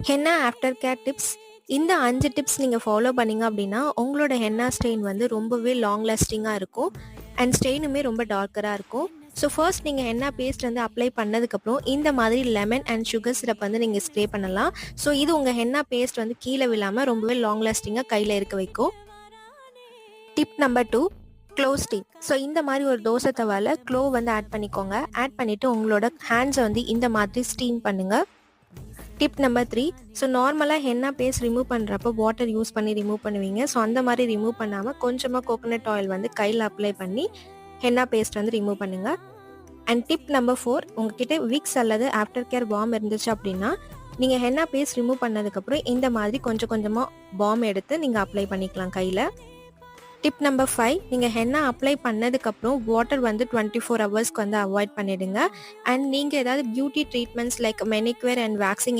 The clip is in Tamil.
Henna after care tips. இந்த 5 டிப்ஸ் நீங்க ஃபாலோ பண்ணீங்க அப்படின்னா, உங்களோட ஹென்னா ஸ்டெயின் வந்து ரொம்பவே லாங் லாஸ்டிங்கா இருக்கும். அண்ட் ஸ்டெயினுமே ரொம்ப டார்க்கரா இருக்கும். ஸோ ஃபர்ஸ்ட் நீங்க ஹென்னா பேஸ்ட் வந்து அப்ளை பண்ணதுக்கப்புறம், இந்த மாதிரி லெமன் அண்ட் சுகர் சிரப் வந்து நீங்க ஸ்ப்ரே பண்ணலாம். ஸோ இது உங்க ஹென்னா பேஸ்ட் வந்து கீழ விழாம ரொம்பவே லாங் லாஸ்டிங்கா கையில இருக்க வைக்கும். Tip number 2, glow stick. So இந்த மாதிரி ஒரு தோசை தவால க்ளோ வந்து ஆட் பண்ணிக்கோங்க. ஆட் பண்ணிட்டு உங்களோட ஹேண்ட்ஸை வந்து இந்த மாதிரி ஸ்டீம் பண்ணுங்க. டிப் நம்பர் 3, ஸோ நார்மலாக ஹென்னா பேஸ்ட் ரிமூவ் பண்ணுறப்போ வாட்டர் யூஸ் பண்ணி ரிமூவ் பண்ணுவீங்க. ஸோ அந்த மாதிரி ரிமூவ் பண்ணாமல் கொஞ்சமாக கோகோனட் ஆயில் வந்து கையில் அப்ளை பண்ணி ஹென்னா பேஸ்ட் வந்து ரிமூவ் பண்ணுங்கள். அண்ட் டிப் நம்பர் 4, உங்ககிட்ட விக்ஸ் அல்லது ஆஃப்டர் கேர் பாம் இருந்துச்சு அப்படின்னா, நீங்கள் ஹென்னா பேஸ்ட் ரிமூவ் பண்ணதுக்கப்புறம் இந்த மாதிரி கொஞ்சம் கொஞ்சமாக பாம் எடுத்து நீங்கள் அப்ளை பண்ணிக்கலாம் கையில். டிப் நம்பர் 5, நீங்கள் ஹென்னா அப்ளை பண்ணதுக்கப்புறம் வாட்டர் வந்து 24 ஹவர்ஸ்க்கு வந்து அவாய்ட் பண்ணிடுங்க. அண்ட் நீங்கள் ஏதாவது beauty treatments like manicure and waxing